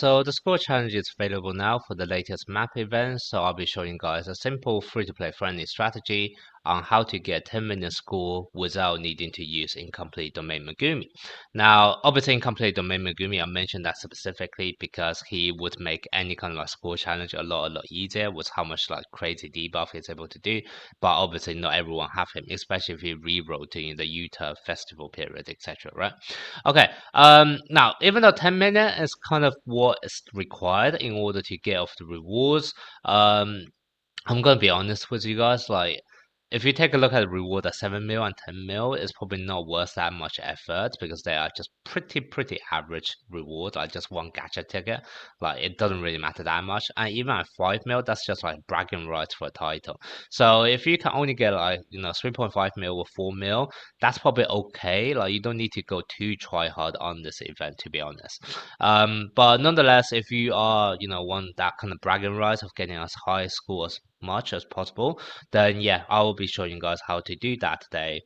So the score challenge is available now for the latest map event. So I'll be showing you guys a simple free-to-play friendly strategy on how to get 10 million score without needing to use incomplete domain Megumi. Now, obviously incomplete domain Megumi, I mentioned that specifically because he would make any kind of like score challenge a lot easier with how much like crazy debuff he's able to do. But obviously not everyone have him, especially if he reroll during the Utah festival period, etc. Right? Okay. Now even though 10 million is kind of what is required in order to get off the rewards, I'm gonna be honest with you guys, like if you take a look at the reward at 7 mil and 10 mil, it's probably not worth that much effort because they are just pretty average rewards, like just one gacha ticket. Like it doesn't really matter that much. And even at 5 mil, that's just like bragging rights for a title. So if you can only get like 3.5 mil or 4 mil, that's probably okay. Like you don't need to go too try hard on this event, to be honest. But nonetheless, if you are want that kind of bragging rights of getting as high score as much as possible, then yeah, I will be showing you guys how to do that today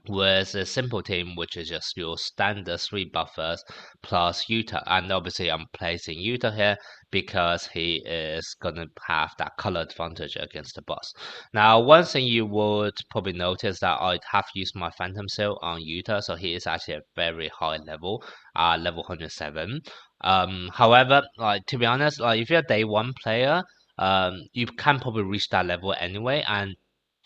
with a simple team, which is just your standard 3 buffers plus Utah. And obviously I'm placing Utah here because he is gonna have that color advantage against the boss. Now one thing you would probably notice that I have used my Phantom Seal on Utah, so he is actually a very high level, level 107. However, like to be honest, like if you're a day 1 player, you can probably reach that level anyway. And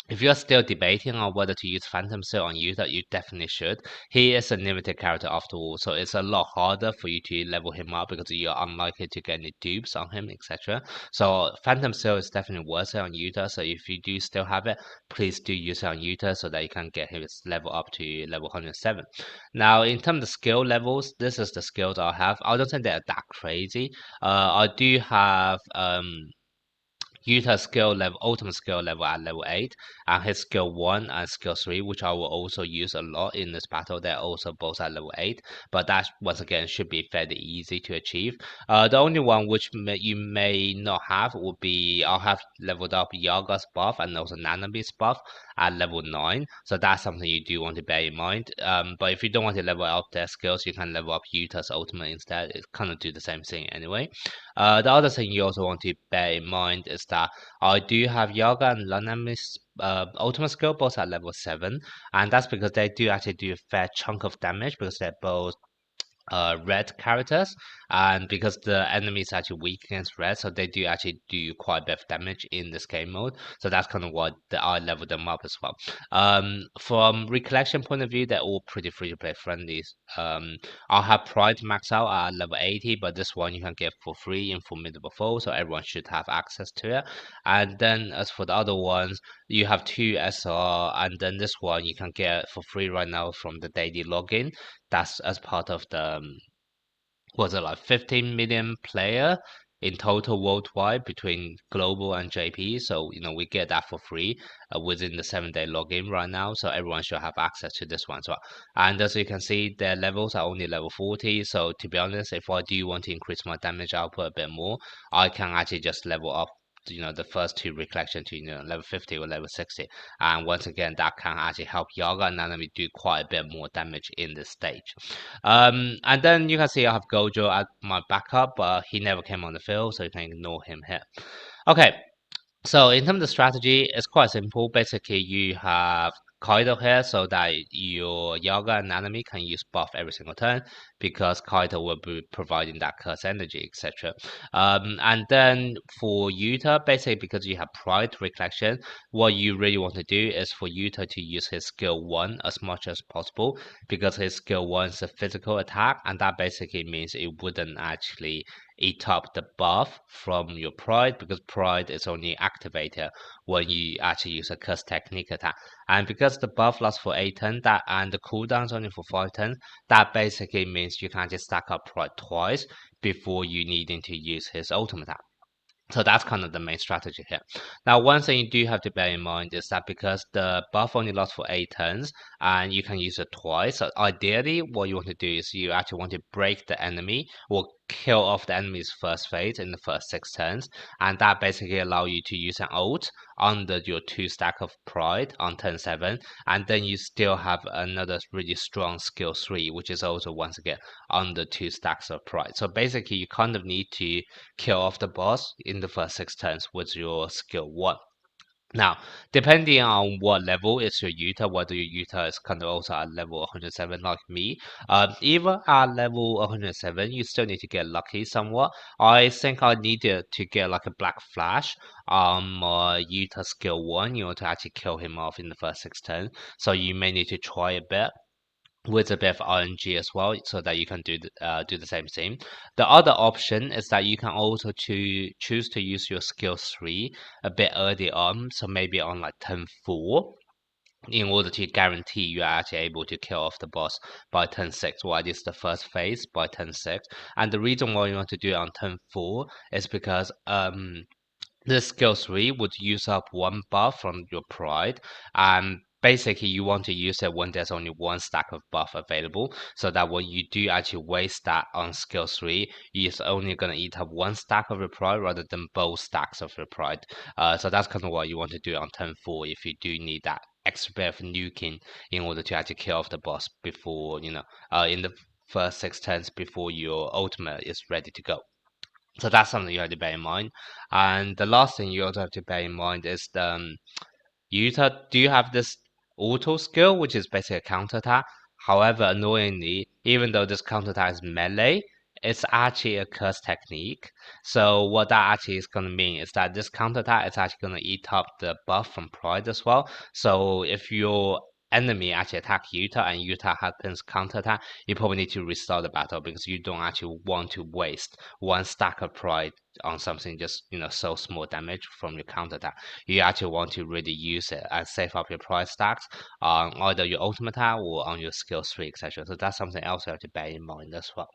if you're still debating on whether to use Phantom Seal on Yuta, you definitely should. He is a limited character after all, so it's a lot harder for you to level him up because you're unlikely to get any dupes on him, etc. So Phantom Seal is definitely worth it on Yuta, so if you do still have it, please do use it on Yuta so that you can get his level up to level 107. Now, in terms of skill levels, this is the skills I have. I don't think they're that crazy. I do have Utah's skill level, ultimate skill level at level 8, and his skill 1 and skill 3, which I will also use a lot in this battle. They're also both at level 8, but that once again should be fairly easy to achieve. The only one which you may not have would be I'll have leveled up Yaga's buff and also Nanabe's buff at level 9, so that's something you do want to bear in mind. But if you don't want to level up their skills, you can level up Utah's ultimate instead. It kind of do the same thing anyway. The other thing you also want to bear in mind is that I do have Yaga and Lanami's ultimate skill both at level 7, and that's because they do actually do a fair chunk of damage because they're both red characters, and because the enemy is actually weak against red, so they do actually do quite a bit of damage in this game mode. So that's kind of why I leveled them up as well. From recollection point of view, they're all pretty free to play friendly. I'll have Pride max out at level 80, but this one you can get for free in Formidable Foe, so everyone should have access to it. And then as for the other ones, you have 2 SR, and then this one you can get for free right now from the daily login. That's as part of the was it like 15 million player in total worldwide between global and JP. So we get that for free within the 7-day login right now, so everyone should have access to this one as well. And as you can see, their levels are only level 40, so to be honest, if I do want to increase my damage output a bit more, I can actually just level up the first 2 recollection to level 50 or level 60, and once again that can actually help Yaga and Nanami do quite a bit more damage in this stage. And then you can see I have Gojo at my backup, but he never came on the field, so you can ignore him here. Okay, so in terms of strategy, it's quite simple. Basically, you have Kaido here so that your Yaga and Nanami can use buff every single turn because Kaido will be providing that curse energy, etc. And then for Yuta, basically because you have Pride Reflection, what you really want to do is for Yuta to use his skill 1 as much as possible because his skill 1 is a physical attack, and that basically means it wouldn't actually eat up the buff from your Pride because Pride is only activated when you actually use a curse technique attack. And because the buff lasts for 8 turns and the cooldown is only for 5 turns, that basically means you can just stack up Pride twice before you needing to use his ultimate attack. So that's kind of the main strategy here. Now, one thing you do have to bear in mind is that because the buff only lasts for 8 turns and you can use it twice, so ideally what you want to do is you actually want to break the enemy or kill off the enemy's first phase in the first 6 turns, and that basically allow you to use an ult under your 2 stack of pride on turn 7, and then you still have another really strong skill 3, which is also once again under 2 stacks of pride. So basically you kind of need to kill off the boss in the first 6 turns with your skill 1. Now, depending on what level is your Yuta, whether your Yuta is kind of also at level 107 like me, even at level 107, you still need to get lucky somewhat. I think I needed to get like a Black Flash on my Yuta skill 1 in order to actually kill him off in the first 6 turns. So you may need to try a bit with a bit of RNG as well, so that you can do the same thing. The other option is that you can also choose to use your skill 3 a bit early on, so maybe on like turn 4, in order to guarantee you are actually able to kill off the boss by turn 6, or at least the first phase by turn 6. And the reason why you want to do it on turn 4 is because this skill 3 would use up 1 buff from your pride, and basically you want to use it when there's only 1 stack of buff available, so that when you do actually waste that on skill 3, it's only going to eat up 1 stack of your pride rather than both stacks of your pride. So that's kind of what you want to do on turn 4 if you do need that extra bit of nuking in order to actually kill off the boss before, in the first 6 turns before your ultimate is ready to go. So that's something you have to bear in mind. And the last thing you also have to bear in mind is the Yuta. Do you have this auto skill, which is basically a counterattack? However, annoyingly, even though this counterattack is melee, it's actually a curse technique. So what that actually is going to mean is that this counterattack is actually going to eat up the buff from pride as well. So if your enemy actually attack Yuta and Yuta happens counterattack, you probably need to restart the battle because you don't actually want to waste 1 stack of pride on something just so small damage from your counterattack. You actually want to really use it and save up your pride stacks on either your ultimate attack or on your skill 3, etc. So that's something else you have to bear in mind as well.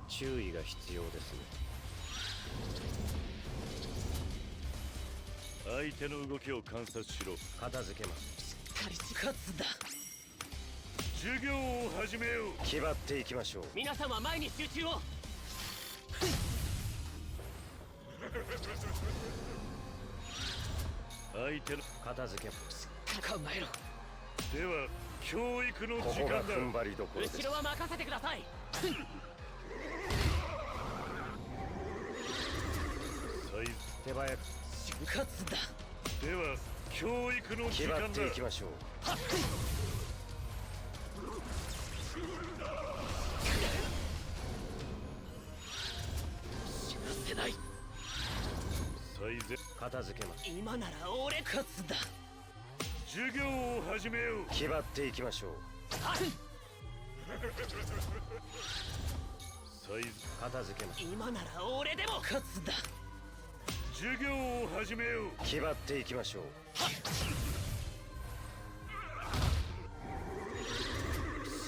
注意が必要ですね。相手の動きを観察しろ。片付けます。しっかり勝つだ。授業を始めよう。決まっていきましょう。皆様前に集中を。相手の片付けます。考えろ。では教育の時間だ。ここが踏ん張りどころです。後ろは任せてください。手早く勝つだ。では教育の時間だ。決まっていきましょう。死なせない。最善片付けます。今なら俺勝つだ。授業を始めよう。決まっていきましょう。片付けます。今なら俺でも勝つだ。授業を始めよう。決まっていきましょう。死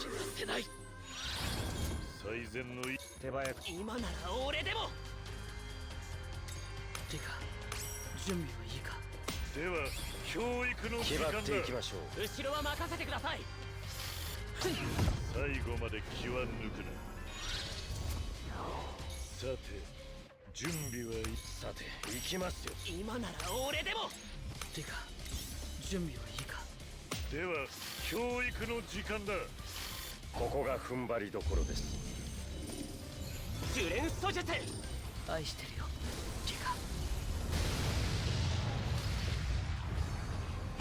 なせない。最善の手早く。今なら俺でも。てか準備はいいか。では教育の時間だ。決まっていきましょう。後ろは任せてください。最後まで気は抜くな。さて準備はいい。さて行きますよ。今なら俺でも。てか準備はいいか。では教育の時間だ。ここが踏ん張りどころです。呪連素術愛してるよリカ。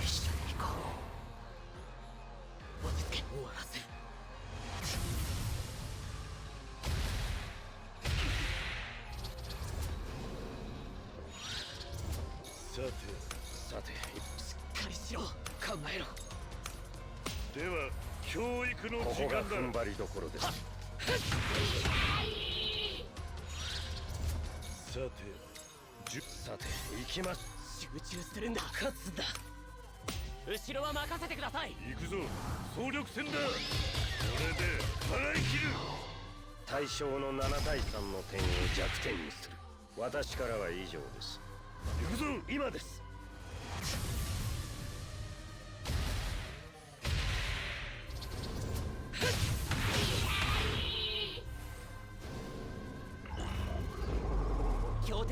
一緒に行こう。落ち着け。終わらせる。さてしっかりしろ。考えろ。では教育の時間だ。ここが踏ん張りどころです。さて行きます。集中するんだ。勝つだ。後ろは任せてください。行くぞ。総力戦だ。これで払い切る。対象の7対3の点を弱点にする。私からは以上です。行くぞ。今です。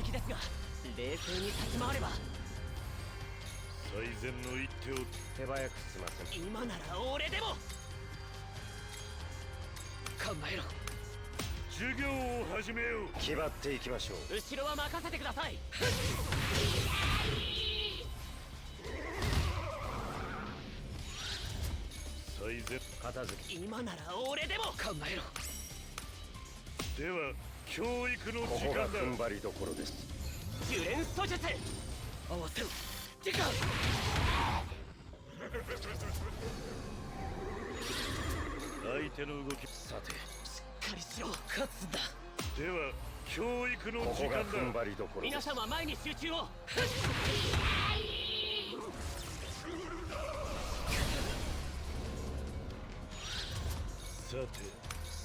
気ですが冷静に立ち回れば最善の一手を手早く済ませ今なら俺でも考えろ授業を始めよう決まっていきましょう後ろは任せてください最善片付け今なら俺でも考えろでは教育の時間だここが踏ん張りどころです呪連素術合わせろ時間相手の動きさてしっかりしろ勝つんだでは教育の時間だここが踏ん張りどころ皆様前に集中を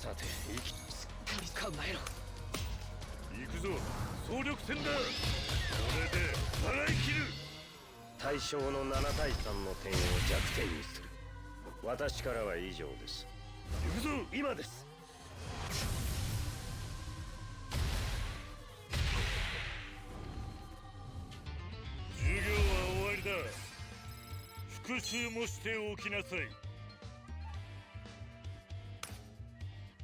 さてしっかり考えろ行くぞ総力戦だこれで払い切る対象の7対3の点を弱点にする私からは以上です行くぞ今です授業は終わりだ復習もしておきなさい